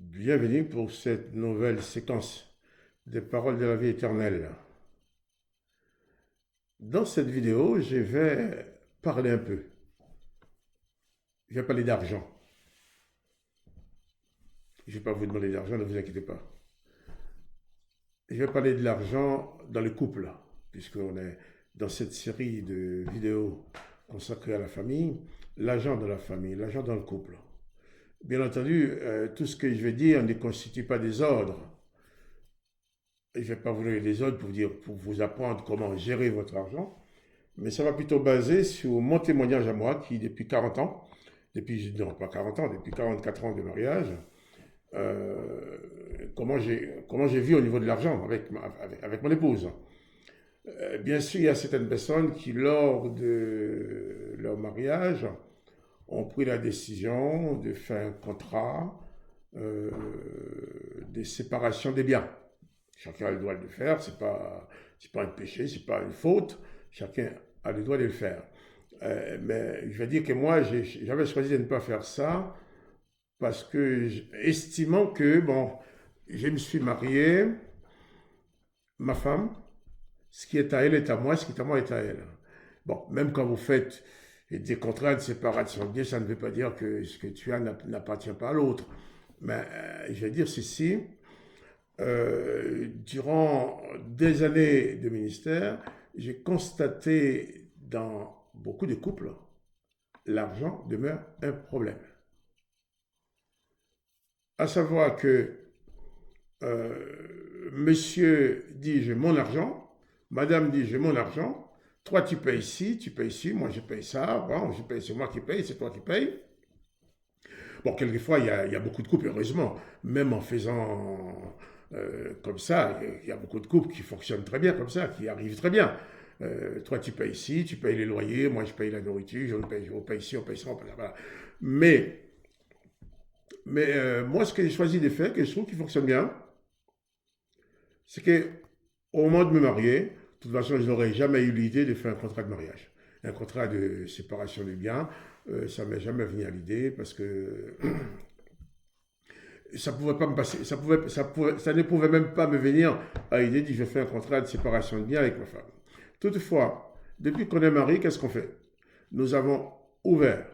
Bienvenue pour cette nouvelle séquence des paroles de la vie éternelle. Dans cette vidéo, je vais parler un peu. Je vais parler d'argent. Je ne vais pas vous demander d'argent, ne vous inquiétez pas. Je vais parler de l'argent dans le couple, puisqu'on est dans cette série de vidéos consacrées à la famille, l'argent dans la famille, l'argent dans le couple. Bien entendu, tout ce que je vais dire ne constitue pas des ordres. Je ne vais pas vous donner des ordres pour vous apprendre comment gérer votre argent, mais ça va plutôt baser sur mon témoignage à moi qui, depuis 40 ans, non pas 40 ans, depuis 44 ans de mariage, euh, comment j'ai vu au niveau de l'argent avec mon épouse. Bien sûr, il y a certaines personnes qui, lors de leur mariage, ont pris la décision de faire un contrat euh, de séparation des biens. Chacun a le droit de le faire, c'est pas un péché, c'est pas une faute, chacun a le droit de le faire. Mais je vais dire que moi, j'avais choisi de ne pas faire ça parce que, estimant que, bon, je me suis marié, ma femme, ce qui est à elle est à moi, ce qui est à moi est à elle. Bon, même quand vous faites des contrats de séparation de biens, ça ne veut pas dire que ce que tu as n'appartient pas à l'autre. Mais je vais dire ceci, durant des années de ministère, j'ai constaté dans beaucoup de couples, l'argent demeure un problème. À savoir que monsieur dit j'ai mon argent, madame dit j'ai mon argent, toi tu payes ici, moi je paye ça, bon, je paye, c'est moi qui paye, c'est toi qui paye. Bon, quelquefois il y a beaucoup de couples, heureusement, même en faisant comme ça, il y a beaucoup de couples qui fonctionnent très bien comme ça, qui arrivent très bien. Toi, tu payes ici, tu payes les loyers, moi, je paye la nourriture, on paye ici, on paye ça, on paye ça. Voilà. Mais, moi, ce que j'ai choisi de faire, que je trouve qui fonctionne bien, c'est que au moment de me marier, de toute façon, je n'aurais jamais eu l'idée de faire un contrat de mariage. Un contrat de séparation des biens, ça ne m'est jamais venu à l'idée parce que ça pouvait pas me passer, ça ne pouvait même pas me venir à l'idée de je fais un contrat de séparation de biens avec ma femme. Toutefois, depuis qu'on est marié, qu'est-ce qu'on fait? Nous avons ouvert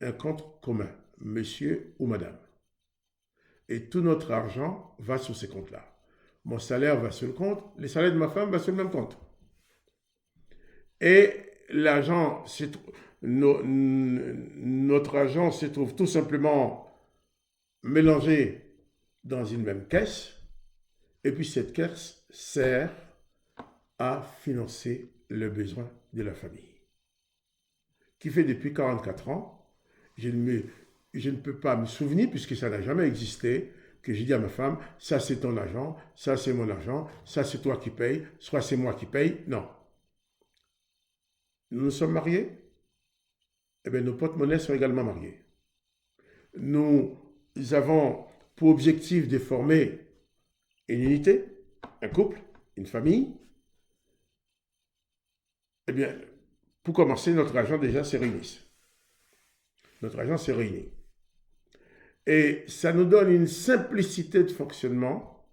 un compte commun, monsieur ou madame. Et tout notre argent va sur ces comptes-là. Mon salaire va sur le compte, le salaire de ma femme va sur le même compte. Et l'argent, notre argent se trouve tout simplement mélangé dans une même caisse. Et puis cette caisse sert à financer le besoin de la famille. Qui fait depuis 44 ans, je ne peux pas me souvenir, puisque ça n'a jamais existé, que j'ai dit à ma femme, ça c'est ton argent, ça c'est mon argent, ça c'est toi qui payes, soit c'est moi qui paye. Non. Nous nous sommes mariés, eh bien nos porte-monnaies sont également mariés. Nous avons pour objectif de former une unité, un couple, une famille. Eh bien, pour commencer, notre argent déjà s'est réuni. Notre argent s'est réuni. Et ça nous donne une simplicité de fonctionnement.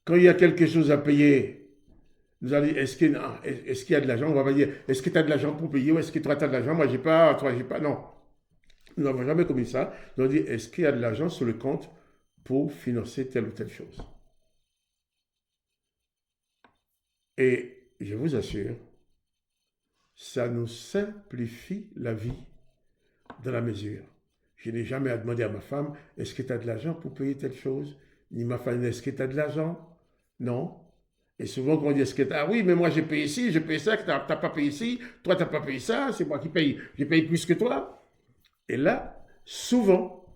Quand il y a quelque chose à payer, nous allons dire, est-ce qu'il y a de l'argent? On va pas dire, est-ce que tu as de l'argent pour payer ou est-ce que toi tu as de l'argent? Moi, j'ai pas, toi, j'ai pas. Non. Nous n'avons jamais commis ça. Nous allons dire, est-ce qu'il y a de l'argent sur le compte pour financer telle ou telle chose? Et je vous assure, ça nous simplifie la vie dans la mesure. Je n'ai jamais à demander à ma femme, est-ce que tu as de l'argent pour payer telle chose? Ni ma femme, est-ce que tu as de l'argent? Non. Et souvent, quand on dit, est-ce que tu as, oui, mais moi j'ai payé ici, j'ai payé ça, que tu n'as pas payé ici, toi tu n'as pas payé ça, c'est moi qui paye, j'ai payé plus que toi. Et là, souvent,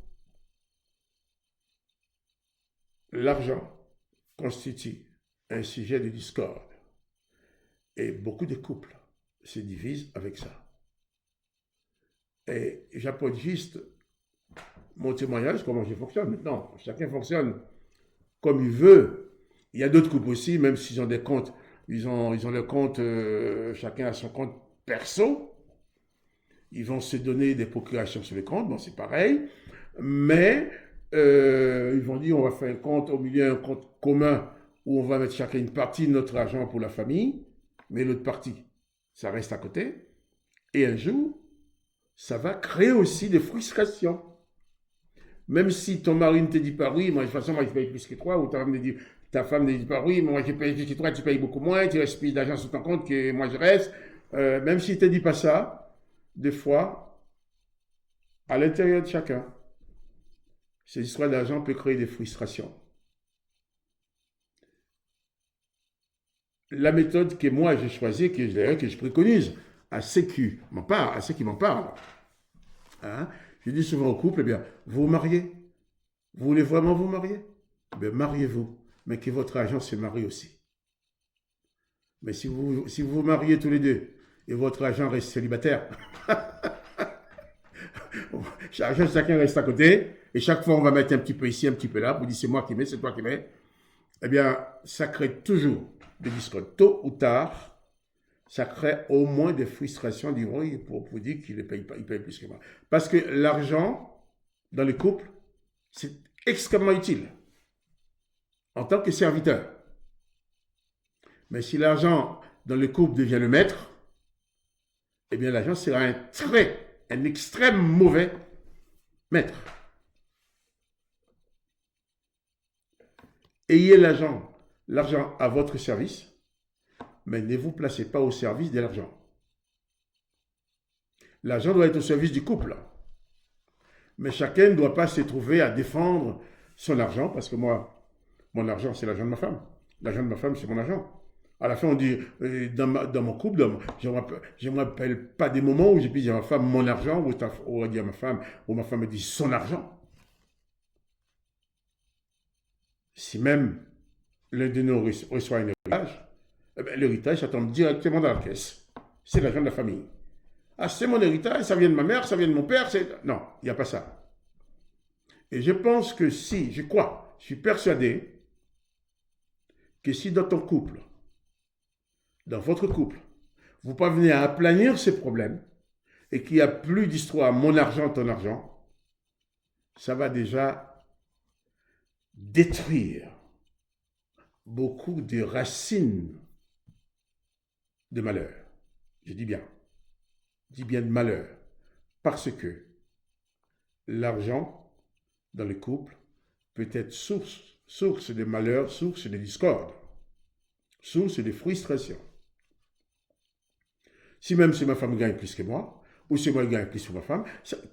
l'argent constitue un sujet de discorde. Et beaucoup de couples se divisent avec ça. Et j'apporte juste mon témoignage, comment je fonctionne maintenant. Chacun fonctionne comme il veut. Il y a d'autres couples aussi, même s'ils ont des comptes, ils ont le compte, chacun a son compte perso. ils vont se donner des procurations sur les comptes, bon, c'est pareil, mais ils vont dire on va faire un compte au milieu, un compte commun où on va mettre chacun une partie de notre argent pour la famille, mais l'autre partie, ça reste à côté. Et un jour, ça va créer aussi des frustrations. Même si ton mari ne te dit pas oui, moi de toute façon, moi je paye plus que toi, ou ta femme ne dit pas oui, moi je paye plus que toi, tu payes beaucoup moins, tu restes plus d'argent sur ton compte que moi je reste. Même s'il ne te dit pas ça, des fois, à l'intérieur de chacun, cette histoire d'argent peut créer des frustrations. La méthode que moi j'ai choisie, que je préconise à ceux qui m'en parlent, hein, je dis souvent au couple, eh bien, vous vous mariez, vous voulez vraiment vous marier? Eh bien, mariez-vous, mais que votre argent se marie aussi. Mais si vous vous mariez tous les deux et votre agent reste célibataire, chacun reste à côté et chaque fois on va mettre un petit peu ici, un petit peu là, vous dites c'est moi qui mets, c'est toi qui mets, eh bien ça crée toujours des discours. Tôt ou tard, ça crée au moins des frustrations du bruit pour dire qu'il ne paye pas, il paye plus que moi. Parce que l'argent dans le couple, c'est extrêmement utile en tant que serviteur. Mais si l'argent dans le couple devient le maître, eh bien l'argent sera un extrême mauvais maître. Ayez l'argent à votre service, mais ne vous placez pas au service de l'argent. L'argent doit être au service du couple. Mais chacun ne doit pas se trouver à défendre son argent, parce que moi, mon argent, c'est l'argent de ma femme. L'argent de ma femme, c'est mon argent. À la fin, on dit, dans mon couple, je ne me rappelle pas des moments où j'ai pu dire à ma femme mon argent, ou dire à ma femme, ou ma femme me dit son argent. Si même l'un de nous reçoit un héritage, eh bien, l'héritage, ça tombe directement dans la caisse. C'est l'argent de la famille. Ah, c'est mon héritage, ça vient de ma mère, ça vient de mon père. Non, il n'y a pas ça. Et je pense que je suis persuadé que si dans ton couple, dans votre couple, vous parvenez à aplanir ces problèmes et qu'il n'y a plus d'histoire mon argent, ton argent, ça va déjà détruire beaucoup de racines de malheur. Je dis bien de malheur, parce que l'argent dans le couple peut être source de malheur, source de discorde, source de frustration. Si même si ma femme gagne plus que moi, ou si moi je gagne plus que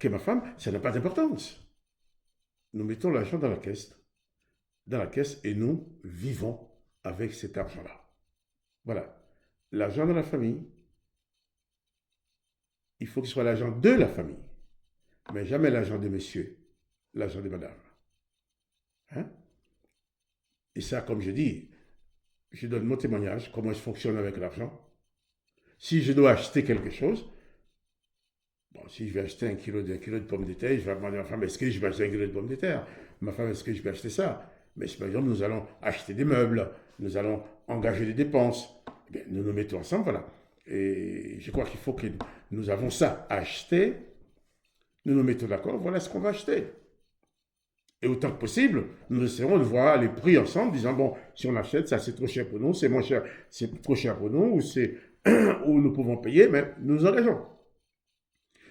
ma femme, ça n'a pas d'importance. Nous mettons l'argent dans la caisse et nous vivons avec cet argent-là. Voilà. L'argent de la famille, il faut qu'il soit l'argent de la famille, mais jamais l'argent de monsieur, l'argent de madame. Hein? Et ça, comme je dis, je donne mon témoignage, comment je fonctionne avec l'argent. Si je dois acheter quelque chose, si je vais acheter un kilo de pommes de terre, je vais demander à ma femme, est-ce que je vais acheter un kilo de pommes de terre? Ma femme, est-ce que je vais acheter ça? Mais si par exemple, nous allons acheter des meubles, nous allons engager des dépenses, eh bien, nous nous mettons ensemble, voilà. Et je crois qu'il faut que nous avons ça à acheter, nous nous mettons d'accord, voilà ce qu'on va acheter. Et autant que possible, nous essayons de voir les prix ensemble, disant, bon, si on achète, ça c'est trop cher pour nous, c'est moins cher, c'est trop cher pour nous, ou c'est où nous pouvons payer, mais nous nous engageons.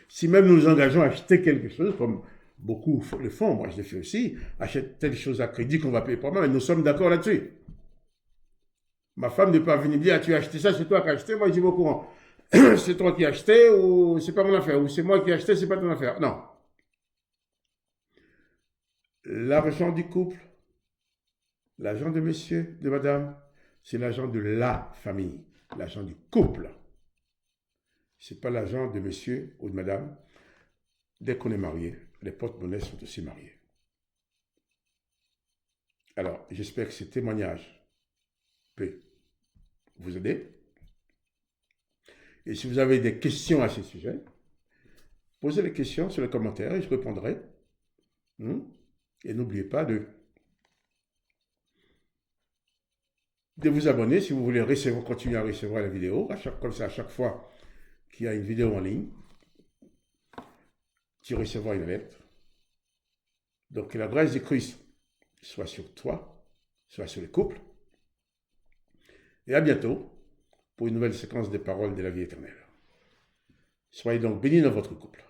Si même nous nous engageons à acheter quelque chose, comme beaucoup le font, moi je le fais aussi, achète telle chose à crédit qu'on va payer par mois, mais nous sommes d'accord là-dessus. Ma femme ne peut pas venir dire, ah, tu as acheté ça, c'est toi qui as acheté, moi je dis au courant. C'est toi qui as acheté, ou c'est pas mon affaire, ou c'est moi qui ai acheté, c'est pas ton affaire. Non. L'argent du couple, l'argent de monsieur, de madame, c'est l'argent de la famille, l'argent du couple. Ce n'est pas l'argent de monsieur ou de madame. Dès qu'on est marié, les porte-monnaies sont aussi mariés. Alors, j'espère que ce témoignage peut vous aider. Et si vous avez des questions à ce sujet, posez les questions sur les commentaires et je répondrai. Et n'oubliez pas de vous abonner si vous voulez continuer à recevoir la vidéo, comme ça à chaque fois qu'il y a une vidéo en ligne. tu recevras une lettre. Donc, que la grâce de Christ soit sur toi, soit sur le couple. Et à bientôt pour une nouvelle séquence des paroles de la vie éternelle. Soyez donc bénis dans votre couple.